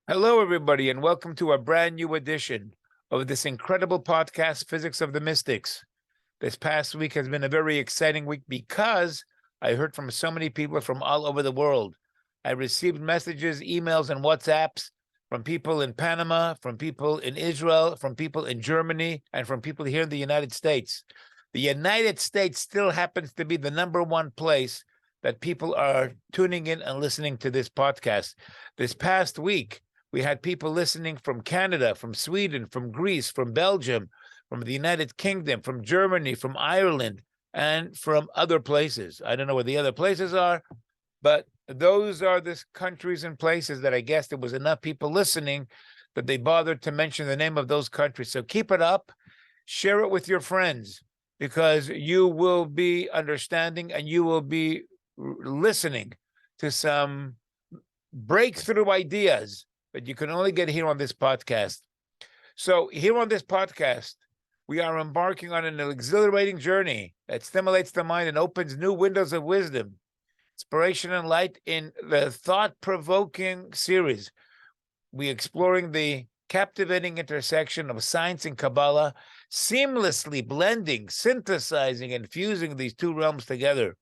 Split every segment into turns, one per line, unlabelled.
Hello, everybody, and welcome to a brand new edition of this incredible podcast, Physics of the Mystics. This past week has been a very exciting week because I heard from so many people from all over the world. I received messages, emails, and WhatsApps from people in Panama, from people in Israel, from people in Germany, and from people here in the United States. The United States still happens to be the #1 place that people are tuning in and listening to this podcast. This past week, we had people listening from Canada, from Sweden, from Greece, from Belgium, from the United Kingdom, from Germany, from Ireland, and from other places. I don't know where the other places are, but those are the countries and places that I guess there was enough people listening that they bothered to mention the name of those countries. So keep it up, share it with your friends, because you will be understanding and you will be listening to some breakthrough ideas that you can only get here on this podcast. So here on this podcast, we are embarking on an exhilarating journey that stimulates the mind and opens new windows of wisdom, inspiration, and light in the thought-provoking series. We're exploring the captivating intersection of science and Kabbalah, seamlessly blending, synthesizing, and fusing these two realms together.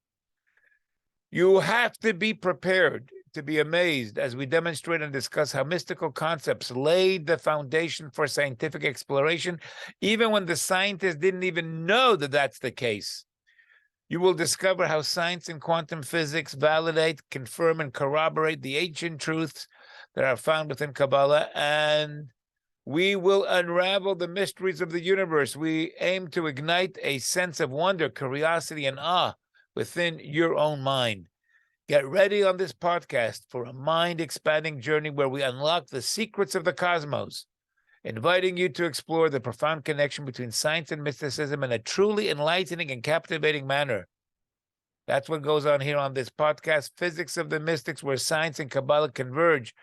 You have to be prepared to be amazed as we demonstrate and discuss how mystical concepts laid the foundation for scientific exploration, even when the scientists didn't even know that that's the case. You will discover how science and quantum physics validate, confirm, and corroborate the ancient truths that are found within Kabbalah, and we will unravel the mysteries of the universe. We aim to ignite a sense of wonder, curiosity, and awe within your own mind. Get ready on this podcast for a mind-expanding journey where we unlock the secrets of the cosmos, inviting you to explore the profound connection between science and mysticism in a truly enlightening and captivating manner. That's what goes on here on this podcast, Physics of the Mystics, where science and Kabbalah converge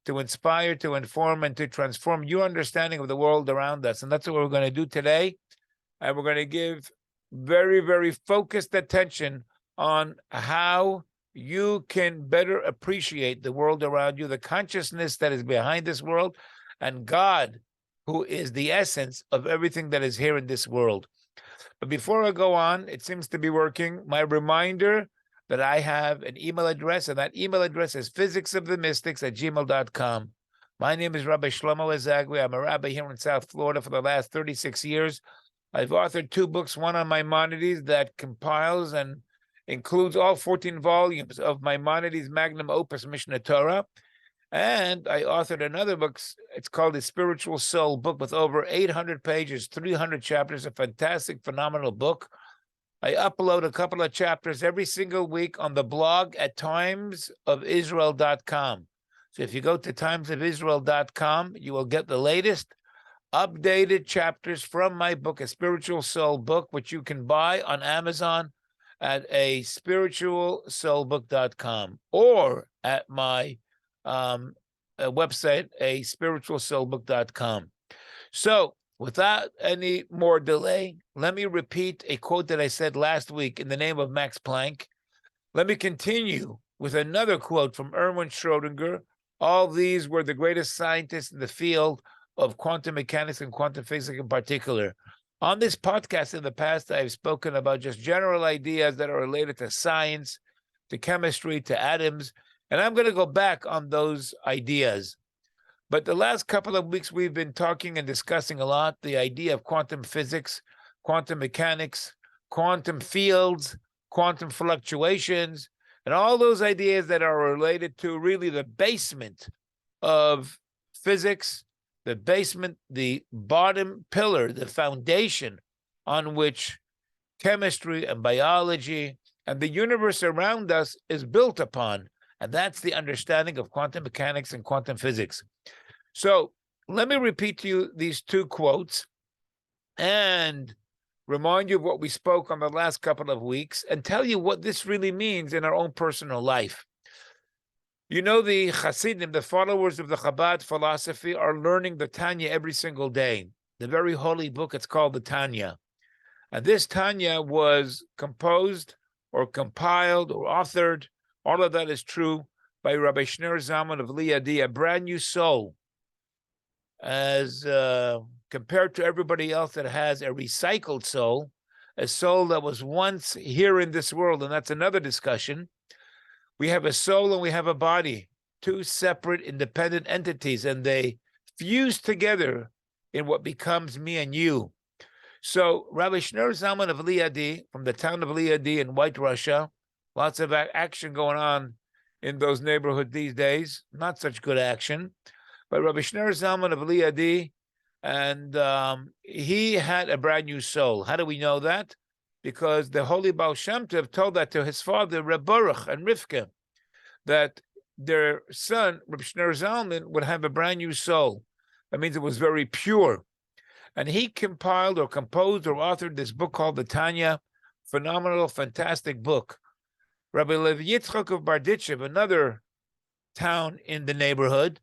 to inspire, to inform, and to transform your understanding of the world around us. And that's what we're going to do today. And we're going to give very, very focused attention on how you can better appreciate the world around you, the consciousness that is behind this world, and God, who is the essence of everything that is here in this world. But before I go on, it seems to be working. My reminder that I have an email address, and that email address is physicsofthemystics@gmail.com. My name is Rabbi Shlomo Ezagui. I'm a rabbi here in South Florida for the last 36 years. I've authored 2 books, one on Maimonides that compiles and includes all 14 volumes of Maimonides' magnum opus, Mishnah Torah. And I authored another book. It's called The Spiritual Soul Book, with over 800 pages, 300 chapters, a fantastic, phenomenal book. I upload a couple of chapters every single week on the blog at timesofisrael.com. So if you go to timesofisrael.com, you will get the latest updated chapters from my book, A Spiritual Soul Book, which you can buy on Amazon at a spiritualsoulbook.com or at my website, a spiritualsoulbook.com. So without any more delay, let me repeat a quote that I said last week in the name of Max Planck. Let me continue with another quote from Erwin Schrödinger. All these were the greatest scientists in the field of quantum mechanics and quantum physics in particular. On this podcast in the past, I've spoken about just general ideas that are related to science, to chemistry, to atoms, and I'm going to go back on those ideas. But the last couple of weeks, we've been talking and discussing a lot the idea of quantum physics, quantum mechanics, quantum fields, quantum fluctuations, and all those ideas that are related to really the basement of physics, the basement, the bottom pillar, the foundation on which chemistry and biology and the universe around us is built upon. And that's the understanding of quantum mechanics and quantum physics. So let me repeat to you these 2 quotes and remind you of what we spoke on the last couple of weeks and tell you what this really means in our own personal life. You know, the Hasidim, the followers of the Chabad philosophy, are learning the Tanya every single day. The very holy book, it's called the Tanya. And this Tanya was composed or compiled or authored, all of that is true, by Rabbi Shlomo Ezagui of Liadi, a brand new soul, as compared to everybody else that has a recycled soul, a soul that was once here in this world, and that's another discussion. We have a soul and we have a body, two separate independent entities, and they fuse together in what becomes me and you. So Rabbi Shlomo Ezagui of Liadi, from the town of Liadi in White Russia, lots of action going on in those neighborhoods these days, not such good action. But Rabbi Shlomo Ezagui of Liadi, and he had a brand new soul. How do we know that? Because the Holy Baal Shem Tov told that to his father, Reb Baruch and Rivka, that their son, Rabbi Shlomo Ezagui, would have a brand new soul. That means it was very pure. And he compiled or composed or authored this book called the Tanya, phenomenal, fantastic book. Rabbi Levi Yitzchak of Barditchev, another town in the neighborhood,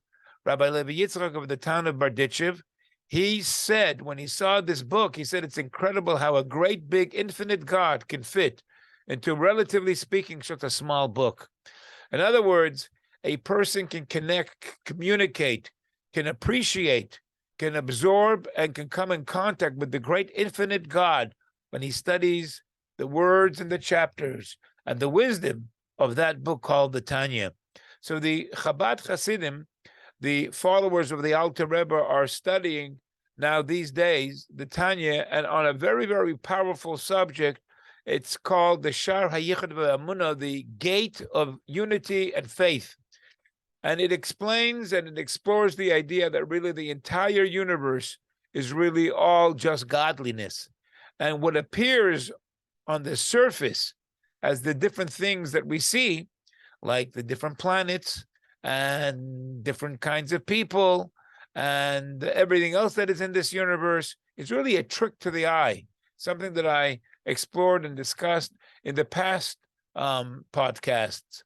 Rabbi Levi Yitzchak of the town of Barditchev, he said, when he saw this book, he said, it's incredible how a great, big, infinite God can fit into, relatively speaking, such a small book. In other words, a person can connect, communicate, can appreciate, can absorb, and can come in contact with the great infinite God when he studies the words and the chapters and the wisdom of that book called the Tanya. So the Chabad Hasidim, the followers of the Alter Rebbe, are studying now these days the Tanya, and on a very, very powerful subject. It's called the Shar HaYichud V'Amunah, the gate of unity and faith. And it explains and it explores the idea that really the entire universe is really all just godliness. And what appears on the surface as the different things that we see, like the different planets and different kinds of people and everything else that is in this universe, is really a trick to the eye, something that I explored and discussed in the past podcasts.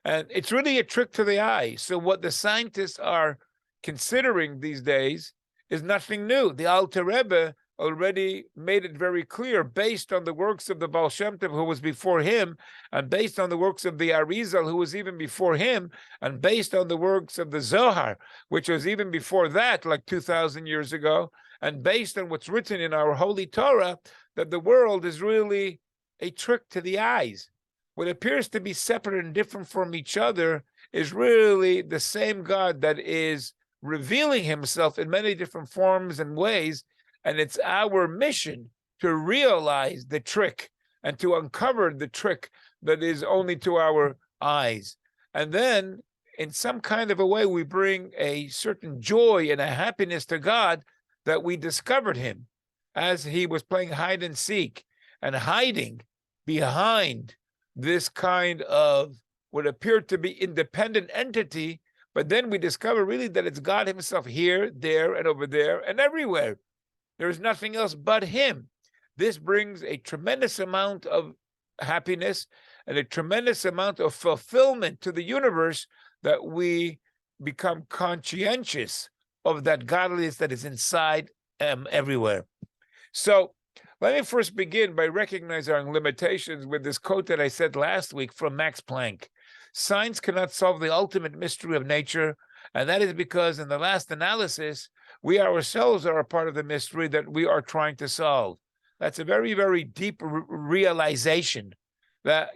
And it's really a trick to the eye. So what the scientists are considering these days is nothing new. The Alter Rebbe already made it very clear, based on the works of the Baal Shem Tov, who was before him, and based on the works of the Arizal, who was even before him, and based on the works of the Zohar, which was even before that, like 2,000 years ago, and based on what's written in our Holy Torah, that the world is really a trick to the eyes. What appears to be separate and different from each other is really the same God that is revealing himself in many different forms and ways. And it's our mission to realize the trick and to uncover the trick that is only to our eyes. And then, in some kind of a way, we bring a certain joy and a happiness to God that we discovered him as he was playing hide and seek and hiding behind this kind of what appeared to be independent entity, but then we discover really that it's God himself here, there, and over there, and everywhere. There is nothing else but him. This brings a tremendous amount of happiness and a tremendous amount of fulfillment to the universe, that we become conscientious of that godliness that is inside everywhere. So let me first begin by recognizing our limitations with this quote that I said last week from Max Planck. Science cannot solve the ultimate mystery of nature, and that is because in the last analysis, we ourselves are a part of the mystery that we are trying to solve. That's a very, very deep realization, that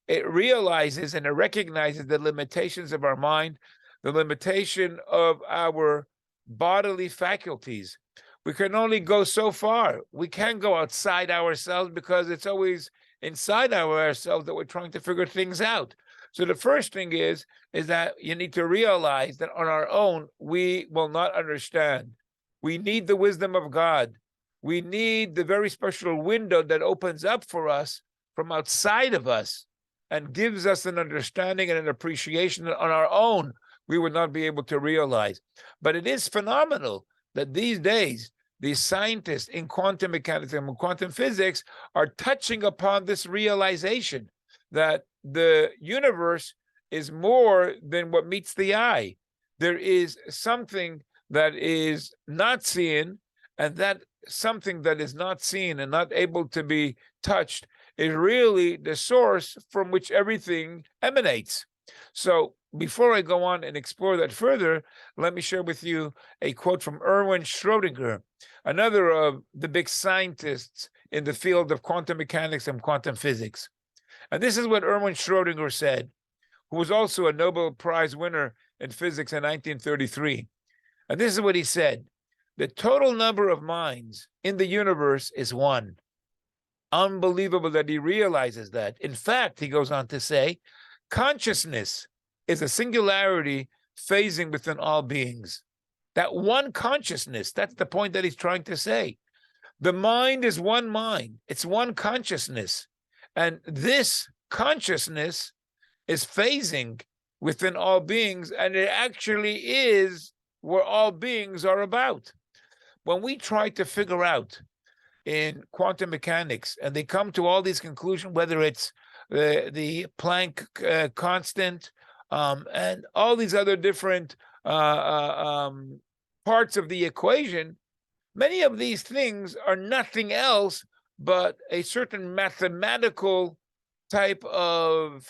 it realizes and it recognizes the limitations of our mind, the limitation of our bodily faculties. We can only go so far. We can't go outside ourselves because it's always inside ourselves that we're trying to figure things out. So the first thing is that you need to realize that on our own, we will not understand. We need the wisdom of God. We need the very special window that opens up for us from outside of us and gives us an understanding and an appreciation that on our own we would not be able to realize. But it is phenomenal that these days, these scientists in quantum mechanics and quantum physics are touching upon this realization that the universe is more than what meets the eye. There is something that is not seen, and that something that is not seen and not able to be touched is really the source from which everything emanates. So before I go on and explore that further, let me share with you a quote from ERWIN Schrödinger, another of the big scientists in the field of quantum mechanics and quantum physics. And this is what ERWIN Schrödinger said, who was also a Nobel Prize winner in physics in 1933. And this is what he said: the total number of minds in the universe is one. Unbelievable that he realizes that. In fact, he goes on to say, consciousness is a singularity phasing within all beings. That one consciousness, that's the point that he's trying to say. The mind is one mind. It's one consciousness. And this consciousness is phasing within all beings, and it actually is where all beings are about. When we try to figure out in quantum mechanics, and they come to all these conclusions, whether it's the Planck constant and all these other different parts of the equation, many of these things are nothing else but a certain mathematical type of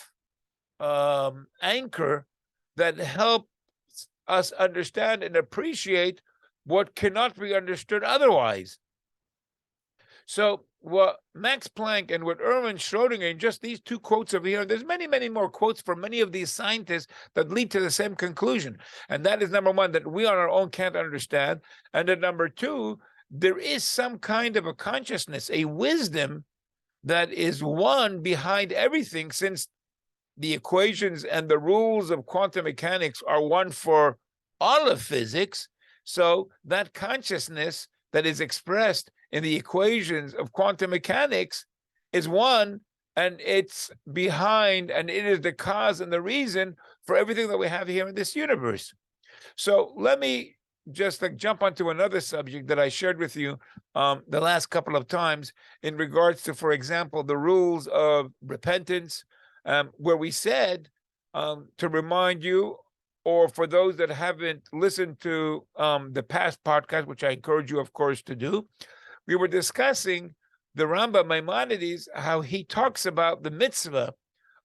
anchor that helps us understand and appreciate what cannot be understood otherwise. So what Max Planck and what Erwin Schrödinger, and just these two quotes over here, there's many, many more quotes from many of these scientists that lead to the same conclusion. And that is, number one, that we on our own can't understand. And then number two, there is some kind of a consciousness, a wisdom that is one behind everything, since the equations and the rules of quantum mechanics are one for all of physics. So that consciousness that is expressed in the equations of quantum mechanics is one, and it's behind, and it is the cause and the reason for everything that we have here in this universe. So let me just jump onto another subject that I shared with you the last couple of times in regards to, for example, the rules of repentance, where we said, to remind you, or for those that haven't listened to the past podcast, which I encourage you, of course, to do, we were discussing the Rambam Maimonides, how he talks about the mitzvah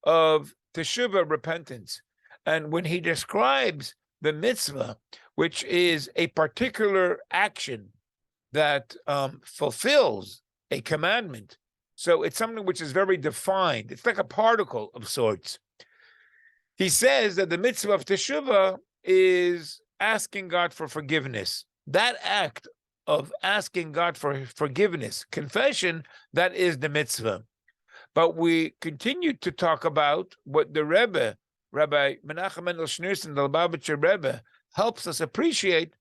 of teshuvah, repentance. And when he describes the mitzvah, which is a particular action that fulfills a commandment, so it's something which is very defined. It's like a particle of sorts. He says that the mitzvah of teshuvah is asking God for forgiveness. That act of asking God for forgiveness, confession, that is the mitzvah. But we continue to talk about what the Rebbe, Rabbi Menachem Mendel Schneerson, the Lubavitcher Rebbe, helps us appreciate.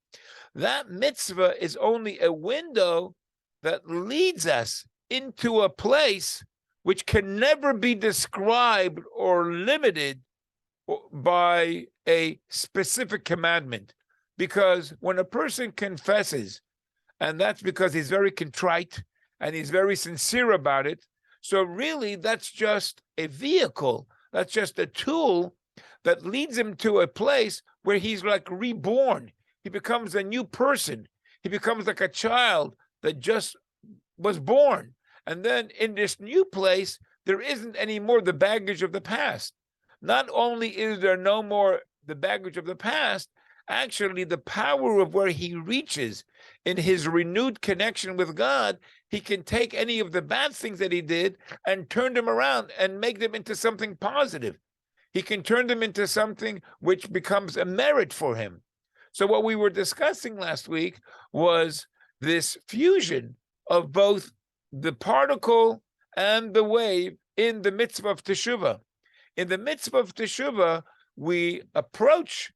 That mitzvah is only a window that leads us into a place which can never be described or limited by a specific commandment. Because when a person confesses, and that's because he's very contrite and he's very sincere about it, so really that's just a vehicle, that's just a tool that leads him to a place where he's like reborn. He becomes a new person. He becomes like a child that just was born. And then in this new place, there isn't any more the baggage of the past. Not only is there no more the baggage of the past, actually the power of where he reaches in his renewed connection with God, he can take any of the bad things that he did and turn them around and make them into something positive. He can turn them into something which becomes a merit for him. So what we were discussing last week was this fusion of both the particle and the wave in the mitzvah of teshuvah. In the mitzvah of teshuvah, we approach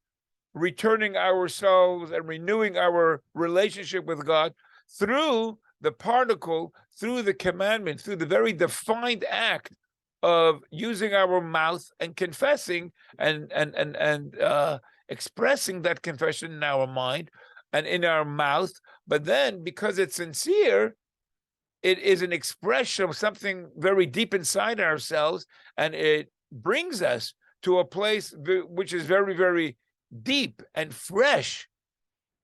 returning ourselves and renewing our relationship with God through the particle, through the commandment, through the very defined act of using our mouth and confessing and expressing that confession in our mind and in our mouth. But then, because it's sincere, it is an expression of something very deep inside ourselves, and it brings us to a place which is very, very deep and fresh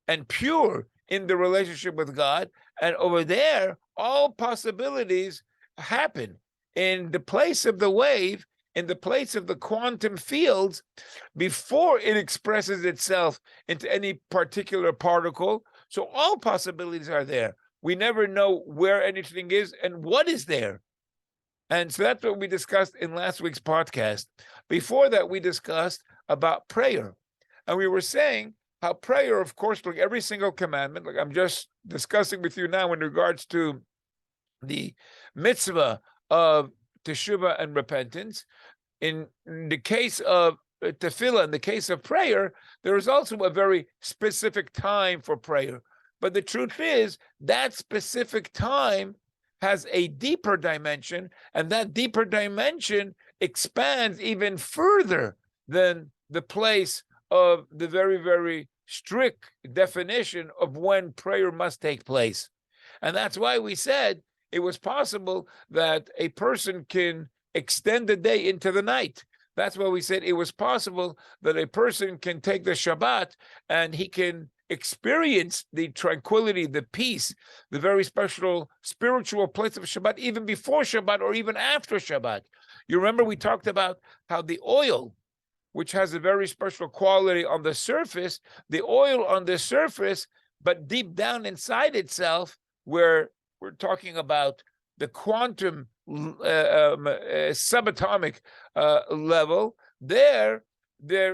and pure in the relationship with God. And over there, all possibilities happen. In the place of the wave, in the place of the quantum fields before it expresses itself into any particular particle. So all possibilities are there. We never know where anything is and what is there. And so that's what we discussed in last week's podcast. Before that, we discussed about prayer. And we were saying how prayer, of course, like every single commandment, like I'm just discussing with you now in regards to the mitzvah of teshuvah and repentance. In the case of tefillah, in the case of prayer, there is also a very specific time for prayer. But the truth is that specific time has a deeper dimension, and that deeper dimension expands even further than the place of the very, very strict definition of when prayer must take place. And that's why we said it was possible that a person can extend the day into the night. That's why we said it was possible that a person can take the Shabbat and he can experience the tranquility, the peace, the very special spiritual place of Shabbat, even before Shabbat or even after Shabbat. You remember we talked about how the oil, which has a very special quality on the surface, the oil on the surface, but deep down inside itself, where we're talking about the quantum subatomic level, there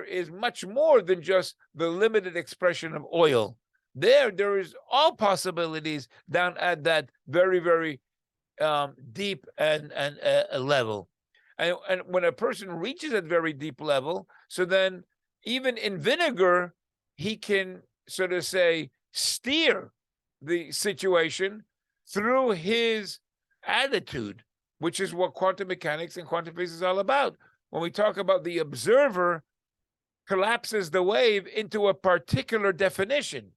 is much more than just the limited expression of oil. There is all possibilities down at that very, very deep and level. And when a person reaches that very deep level, so then even in vinegar, he can sort of say steer the situation through his attitude, which is what quantum mechanics and quantum physics is all about. When we talk about the observer collapses the wave into a particular definition,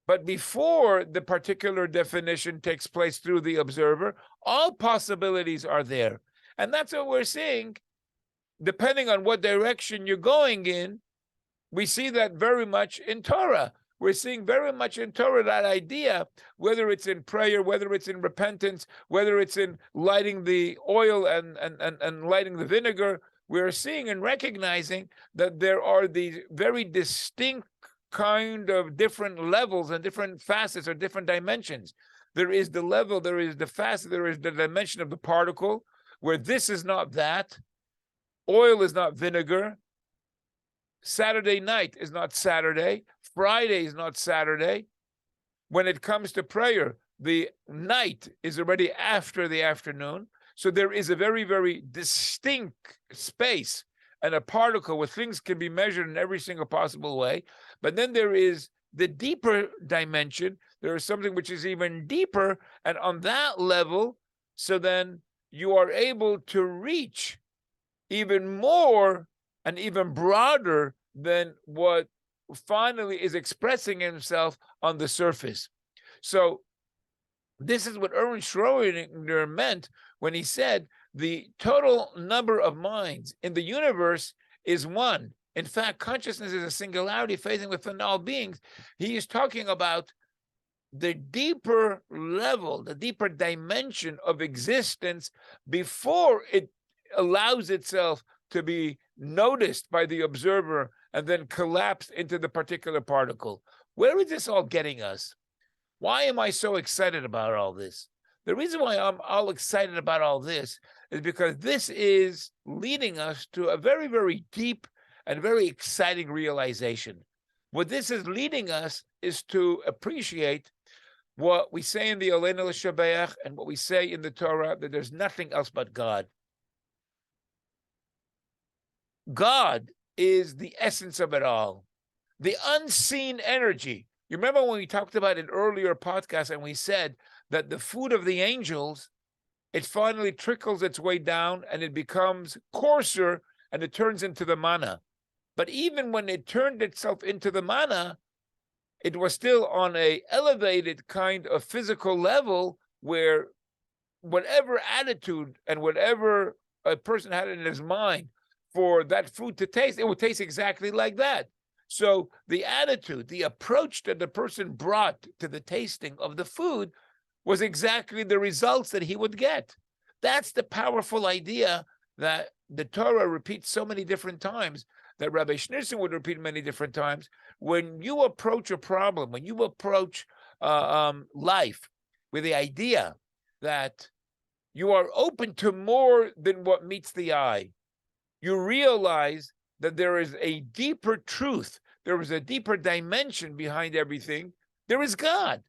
but before the particular definition takes place through the observer, all possibilities are there. And that's what we're seeing. Depending on what direction you're going in, we see that very much in Torah. We're seeing very much in Torah that idea, whether it's in prayer, whether it's in repentance, whether it's in lighting the oil and lighting the vinegar, we're seeing and recognizing that there are these very distinct kind of different levels and different facets or different dimensions. There is the level, there is the facet, there is the dimension of the particle, where this is not that, oil is not vinegar, Saturday night is not Saturday, Friday is not Saturday. When it comes to prayer, the night is already after the afternoon. So there is a very, very distinct space and a particle where things can be measured in every single possible way. But then there is the deeper dimension. There is something which is even deeper. And on that level, so then you are able to reach even more and even broader than what finally is expressing himself on the surface. So this is what Erwin Schrödinger meant when he said the total number of minds in the universe is one. In fact, consciousness is a singularity phasing within all beings. He is talking about the deeper level, the deeper dimension of existence before it allows itself to be noticed by the observer and then collapse into the particular particle. Where is this all getting us? Why am I so excited about all this? The reason why I'm all excited about all this is because this is leading us to a very, very deep and very exciting realization. What this is leading us is to appreciate what we say in the Aleinu L'Shabeach and what we say in the Torah, that there's nothing else but God. God is the essence of it all, the unseen energy. You remember when we talked about an earlier podcast and we said that the food of the angels, it finally trickles its way down and it becomes coarser and it turns into the manna. But even when it turned itself into the manna, it was still on an elevated kind of physical level where whatever attitude and whatever a person had in his mind for that food to taste, it would taste exactly like that. So the attitude, the approach that the person brought to the tasting of the food was exactly the results that he would get. That's the powerful idea that the Torah repeats so many different times, that Rabbi Schneerson would repeat many different times. When you approach a problem, when you approach life with the idea that you are open to more than what meets the eye, you realize that there is a deeper truth, there is a deeper dimension behind everything. There is God.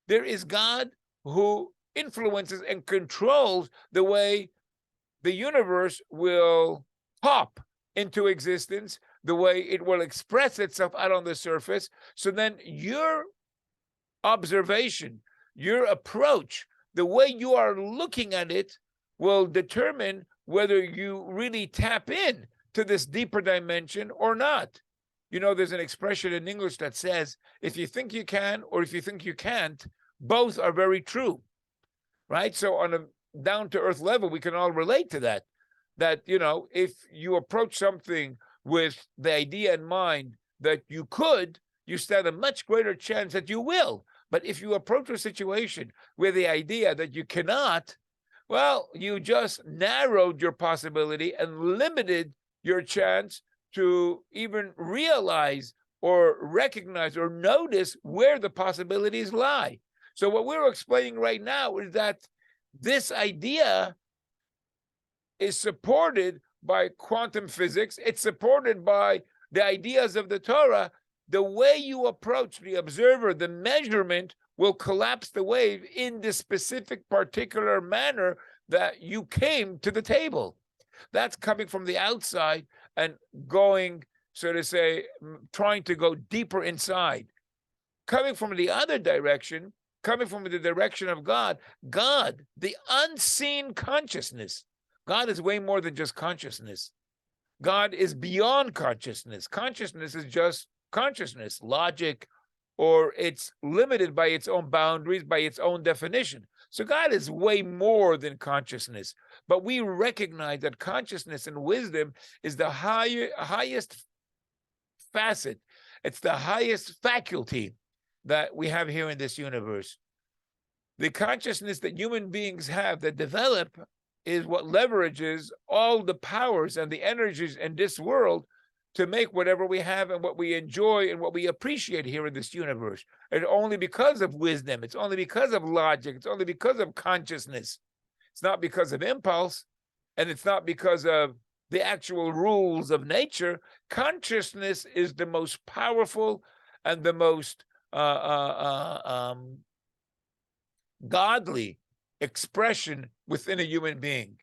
There is God who influences and controls the way the universe will pop into existence, the way it will express itself out on the surface. So then your observation, your approach, the way you are looking at it will determine whether you really tap in to this deeper dimension or not. You know, there's an expression in English that says, if you think you can or if you think you can't, both are very true, right? So on a down-to-earth level, we can all relate to that. That, you know, if you approach something with the idea in mind that you could, you stand a much greater chance that you will. But if you approach a situation with the idea that you cannot, well, you just narrowed your possibility and limited your chance to even realize or recognize or notice where the possibilities lie. So what we're explaining right now is that this idea is supported by quantum physics. It's supported by the ideas of the Torah. The way you approach the observer, the measurement will collapse the wave in the specific particular manner that you came to the table. That's coming from the outside and going, so to say, trying to go deeper inside. Coming from the other direction, coming from the direction of God, God, the unseen consciousness. God is way more than just consciousness. God is beyond consciousness. Consciousness is just consciousness, logic, or it's limited by its own boundaries, by its own definition. So God is way more than consciousness. But we recognize that consciousness and wisdom is the highest facet. It's the highest faculty that we have here in this universe. The consciousness that human beings have that develop is what leverages all the powers and the energies in this world to make whatever we have and what we enjoy and what we appreciate here in this universe. And only because of wisdom, it's only because of logic, it's only because of consciousness. It's not because of impulse, and it's not because of the actual rules of nature. Consciousness is the most powerful and the most godly expression within a human being.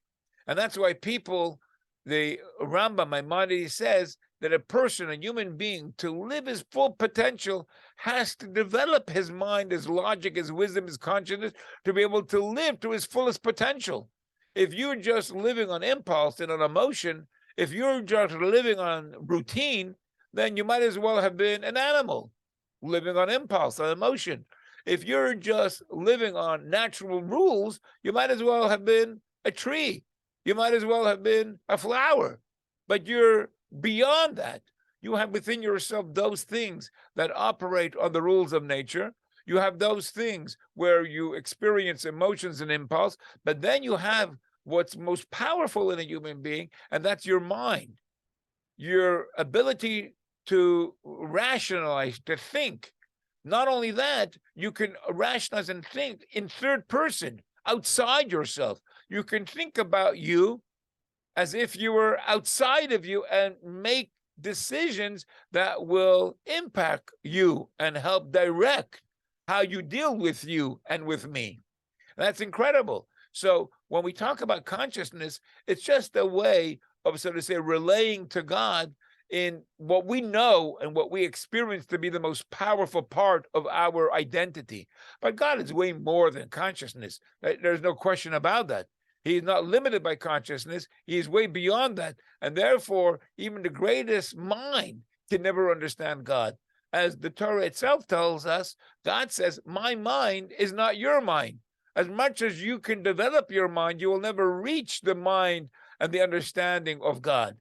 And that's why people, the Rambam Maimonides says that a person, a human being, to live his full potential has to develop his mind, his logic, his wisdom, his consciousness to be able to live to his fullest potential. If you're just living on impulse and on emotion, if you're just living on routine, then you might as well have been an animal living on impulse, on emotion. If you're just living on natural rules, you might as well have been a tree. You might as well have been a flower. But you're beyond that. You have within yourself those things that operate on the rules of nature. You have those things where you experience emotions and impulse, but then you have what's most powerful in a human being, and that's your mind. Your ability to rationalize, to think. Not only that, you can rationalize and think in third person, outside yourself. You can think about you as if you were outside of you and make decisions that will impact you and help direct how you deal with you and with me. That's incredible. So when we talk about consciousness, it's just a way of, so to say, relaying to God in what we know and what we experience to be the most powerful part of our identity. But God is way more than consciousness. There's no question about that. He is not limited by consciousness. He is way beyond that. And therefore, even the greatest mind can never understand God. As the Torah itself tells us, God says, my mind is not your mind. As much as you can develop your mind, you will never reach the mind and the understanding of God.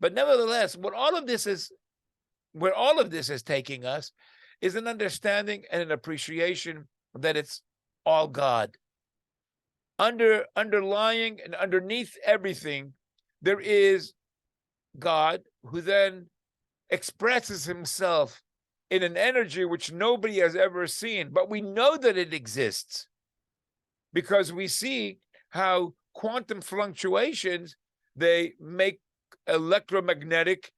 But nevertheless, where all of this is taking us is an understanding and an appreciation that it's all God. Underlying and underneath everything, there is God, who then expresses himself in an energy which nobody has ever seen, but we know that it exists because we see how quantum fluctuations, they make electromagnetic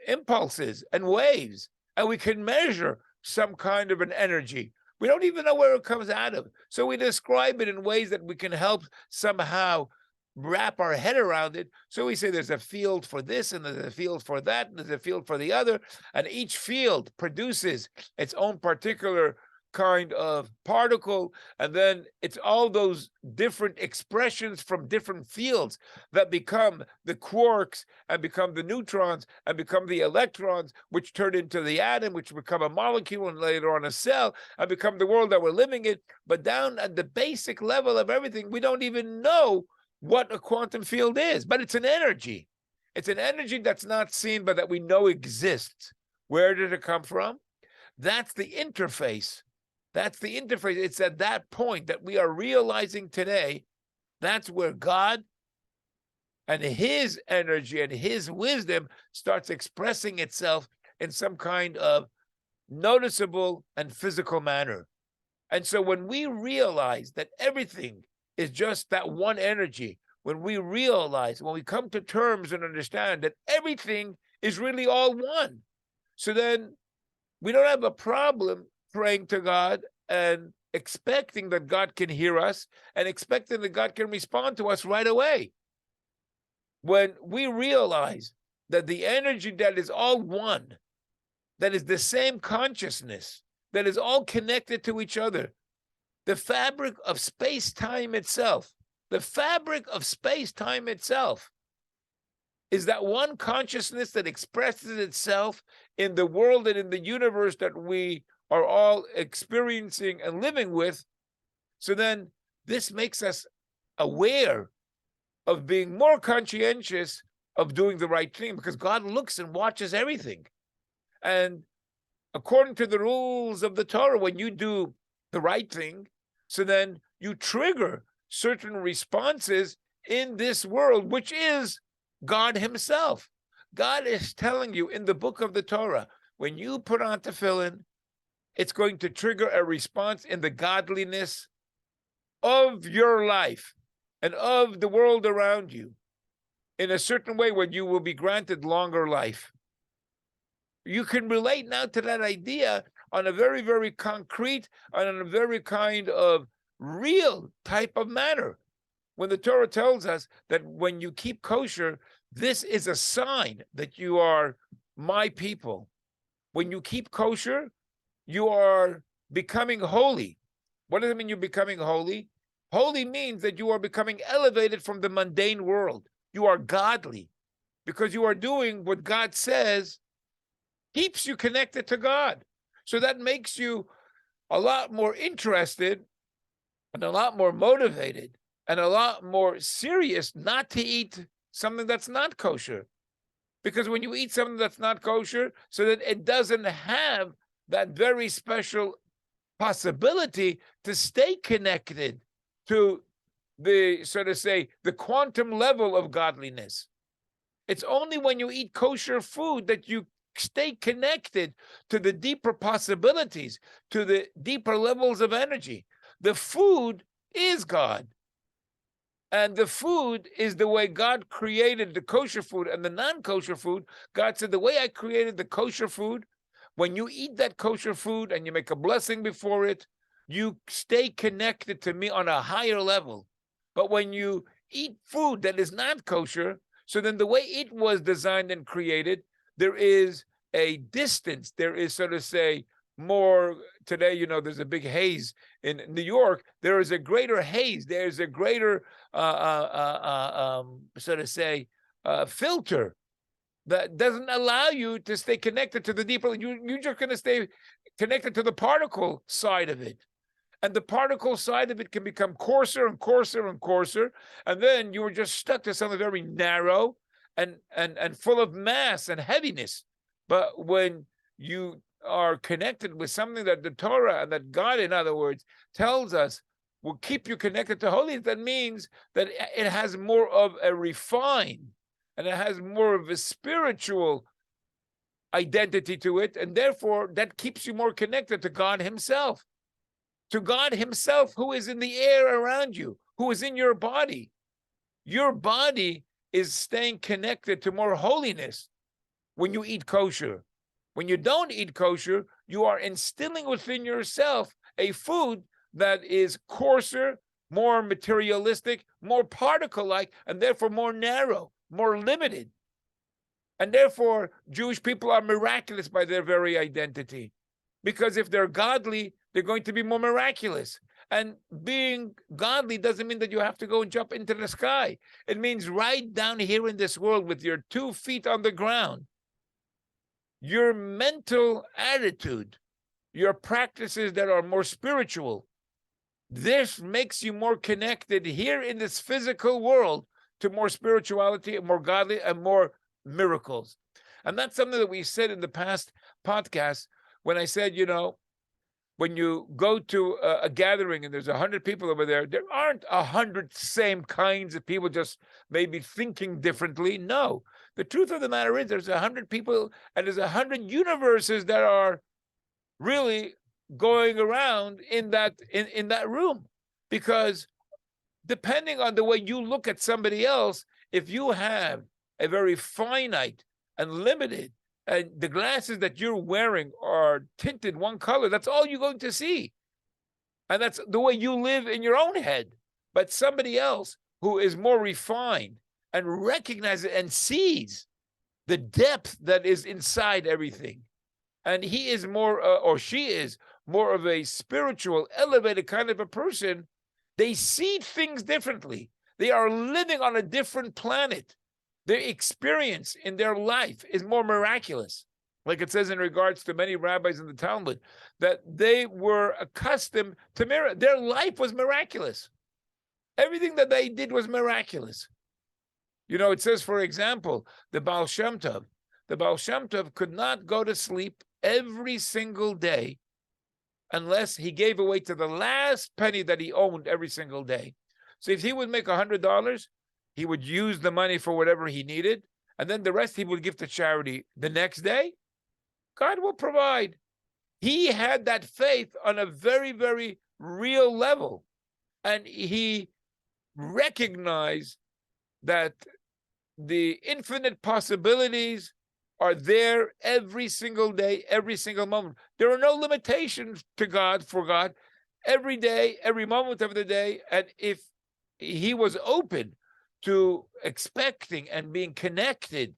impulses and waves, and we can measure some kind of an energy. We don't even know where it comes out of. So we describe it in ways that we can help somehow wrap our head around it. So we say there's a field for this, and there's a field for that, and there's a field for the other, and each field produces its own particular kind of particle, and then it's all those different expressions from different fields that become the quarks and become the neutrons and become the electrons, which turn into the atom, which become a molecule and later on a cell, and become the world that we're living in. But down at the basic level of everything, we don't even know what a quantum field is, but it's an energy. It's an energy that's not seen, but that we know exists. Where did it come from? That's the interface. That's the interface. It's at that point that we are realizing today, that's where God and his energy and his wisdom starts expressing itself in some kind of noticeable and physical manner. And so when we realize that everything is just that one energy, when we realize, when we come to terms and understand that everything is really all one, so then we don't have a problem praying to God and expecting that God can hear us and expecting that God can respond to us right away. When we realize that the energy that is all one, that is the same consciousness, that is all connected to each other, the fabric of space-time itself, the fabric of space-time itself is that one consciousness that expresses itself in the world and in the universe that we are all experiencing and living with. So then this makes us aware of being more conscientious of doing the right thing, because God looks and watches everything. And according to the rules of the Torah, when you do the right thing, so then you trigger certain responses in this world, which is God himself. God is telling you in the book of the Torah, when you put on tefillin, it's going to trigger a response in the godliness of your life and of the world around you in a certain way where you will be granted longer life. You can relate now to that idea on a very, very concrete and on a very kind of real type of manner. When the Torah tells us that when you keep kosher, this is a sign that you are my people. When you keep kosher, you are becoming holy. What does it mean you're becoming holy? Holy means that you are becoming elevated from the mundane world. You are godly because you are doing what God says keeps you connected to God. So that makes you a lot more interested and a lot more motivated and a lot more serious not to eat something that's not kosher. Because when you eat something that's not kosher, so that it doesn't have that very special possibility to stay connected to the, so to say, the quantum level of godliness. It's only when you eat kosher food that you stay connected to the deeper possibilities, to the deeper levels of energy. The food is God. And the food is the way God created the kosher food and the non-kosher food. God said, the way I created the kosher food, when you eat that kosher food and you make a blessing before it, you stay connected to me on a higher level. But when you eat food that is not kosher, so then the way it was designed and created, there is a distance. There is, so to say, more today, you know, there's a big haze in New York. There is a greater haze. There's a greater, so to say, filter that doesn't allow you to stay connected to the deeper. You're just going to stay connected to the particle side of it. And the particle side of it can become coarser and coarser and coarser. And then you were just stuck to something very narrow and full of mass and heaviness. But when you are connected with something that the Torah and that God, in other words, tells us will keep you connected to holiness, that means that it has more of a refined and it has more of a spiritual identity to it, and therefore that keeps you more connected to God himself, who is in the air around you, who is in your body. Your body is staying connected to more holiness when you eat kosher. When you don't eat kosher, you are instilling within yourself a food that is coarser, more materialistic, more particle-like, and therefore more narrow, more limited. And therefore, Jewish people are miraculous by their very identity. Because if they're godly, they're going to be more miraculous. And being godly doesn't mean that you have to go and jump into the sky. It means right down here in this world with your 2 feet on the ground, your mental attitude, your practices that are more spiritual, this makes you more connected here in this physical world to more spirituality and more godly and more miracles. And that's something that we said in the past podcast when I said, when you go to a gathering and there's 100 people over there, there aren't 100 same kinds of people just maybe thinking differently. No, the truth of the matter is there's 100 people and there's 100 universes that are really going around in that room. Because depending on the way you look at somebody else, if you have a very finite and limited, and the glasses that you're wearing are tinted one color, that's all you're going to see. And that's the way you live in your own head. But somebody else who is more refined and recognizes and sees the depth that is inside everything, and he is more, or she is more of a spiritual, elevated kind of a person, they see things differently. They are living on a different planet. Their experience in their life is more miraculous. Like it says in regards to many rabbis in the Talmud, that they were accustomed to their life was miraculous. Everything that they did was miraculous. It says, for example, the Baal Shem Tov. The Baal Shem Tov could not go to sleep every single day unless he gave away to the last penny that he owned every single day. So if he would make $100, he would use the money for whatever he needed, and then the rest he would give to charity. The next day, God will provide. He had that faith on a very, very real level, and he recognized that the infinite possibilities are there every single day, every single moment. There are no limitations to God, for God, every day, every moment of the day, and if he was open to expecting and being connected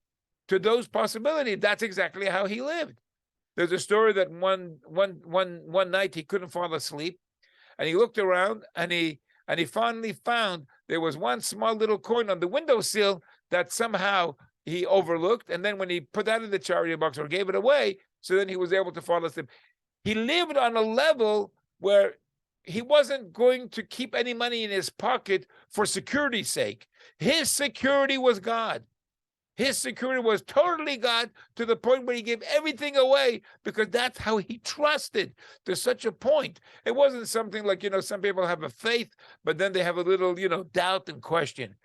to those possibilities, that's exactly how he lived. There's a story that one night he couldn't fall asleep, and he looked around and he finally found there was one small little coin on the windowsill that somehow he overlooked, and then when he put that in the charity box or gave it away, so then he was able to fall asleep. He lived on a level where he wasn't going to keep any money in his pocket for security's sake. His security was God. His security was totally God, to the point where he gave everything away because that's how he trusted, to such a point. It wasn't something like, some people have a faith, but then they have a little, doubt and question.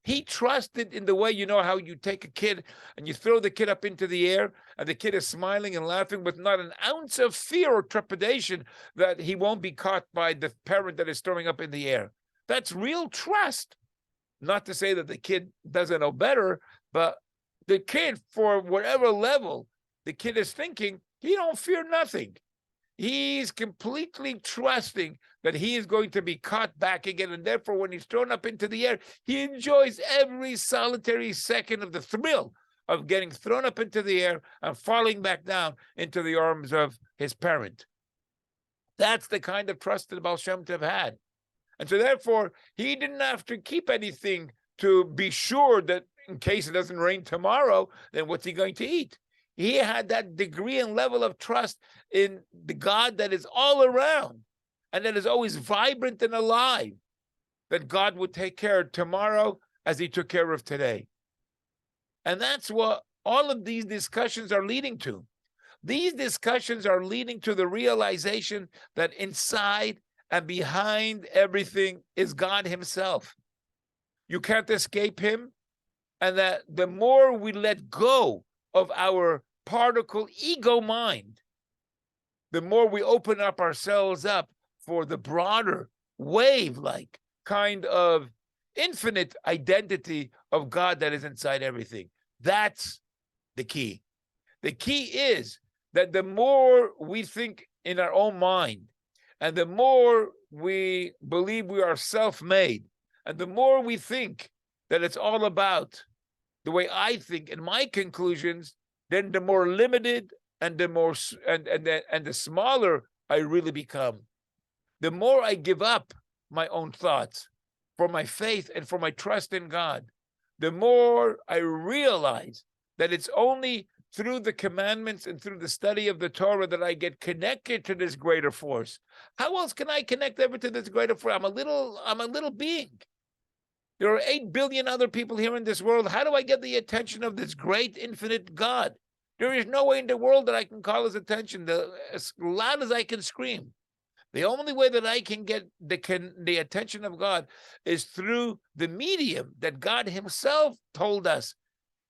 He trusted in the way, how you take a kid and you throw the kid up into the air and the kid is smiling and laughing with not an ounce of fear or trepidation that he won't be caught by the parent that is throwing up in the air. That's real trust. Not to say that the kid doesn't know better, but the kid, for whatever level the kid is thinking, he don't fear nothing. He's completely trusting that he is going to be caught back again. And therefore, when he's thrown up into the air, he enjoys every solitary second of the thrill of getting thrown up into the air and falling back down into the arms of his parent. That's the kind of trust that Baal Shem Tov had. And so therefore, he didn't have to keep anything to be sure that in case it doesn't rain tomorrow, then what's he going to eat? He had that degree and level of trust in the God that is all around and that is always vibrant and alive, that God would take care of tomorrow as he took care of today. And that's what all of these discussions are leading to. These discussions are leading to the realization that inside and behind everything is God himself. You can't escape him. And that the more we let go of our particle ego mind, the more we open up ourselves up for the broader wave-like kind of infinite identity of God that is inside everything. That's the key. The key is that the more we think in our own mind, and the more we believe we are self-made, and the more we think that it's all about the way I think and my conclusions, then the more limited and the more and the smaller I really become. The more I give up my own thoughts for my faith and for my trust in God, the more I realize that it's only through the commandments and through the study of the Torah that I get connected to this greater force. How else can I connect ever to this greater force? I'm a little being. There are 8 billion other people here in this world. How do I get the attention of this great infinite God? There is no way in the world that I can call his attention as loud as I can scream. The only way that I can get the attention of God is through the medium that God himself told us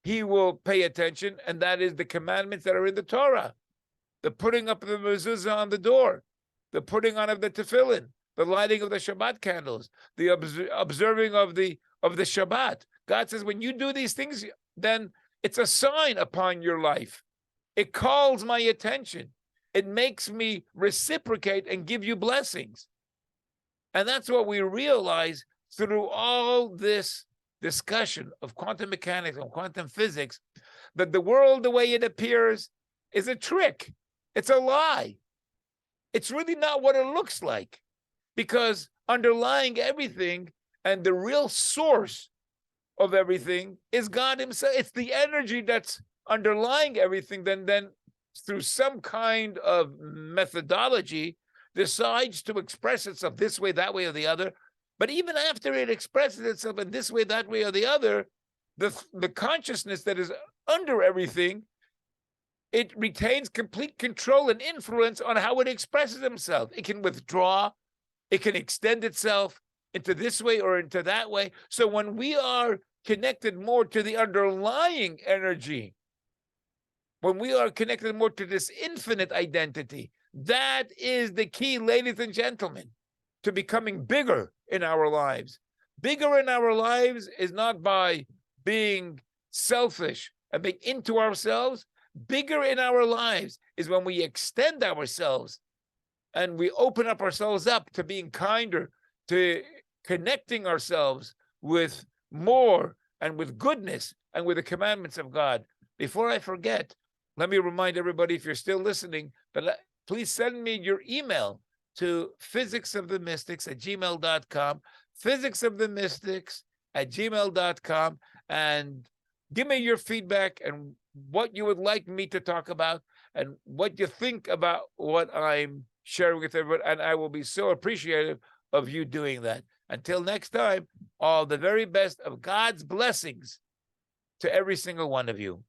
he will pay attention, and that is the commandments that are in the Torah. The putting up of the mezuzah on the door, the putting on of the tefillin, the lighting of the Shabbat candles, the observing of the Shabbat. God says, when you do these things, then it's a sign upon your life. It calls my attention. It makes me reciprocate and give you blessings. And that's what we realize through all this discussion of quantum mechanics and quantum physics, that the world, the way it appears, is a trick. It's a lie. It's really not what it looks like, because underlying everything and the real source of everything is God himself. It's the energy that's underlying everything, then through some kind of methodology decides to express itself this way, that way, or the other. But even after it expresses itself in this way, that way, or the other, the consciousness that is under everything, it retains complete control and influence on how it expresses itself. It can withdraw, it can extend itself into this way or into that way. So when we are connected more to the underlying energy, when we are connected more to this infinite identity, that is the key, ladies and gentlemen, to becoming bigger in our lives. Bigger in our lives is not by being selfish and being into ourselves. Bigger in our lives is when we extend ourselves and we open up ourselves up to being kinder, to connecting ourselves with more and with goodness and with the commandments of God. Before I forget, let me remind everybody, if you're still listening, that please send me your email to physicsofthemystics@gmail.com, physicsofthemystics@gmail.com, and give me your feedback and what you would like me to talk about and what you think about what I'm sharing with everyone, and I will be so appreciative of you doing that. Until next time, all the very best of God's blessings to every single one of you.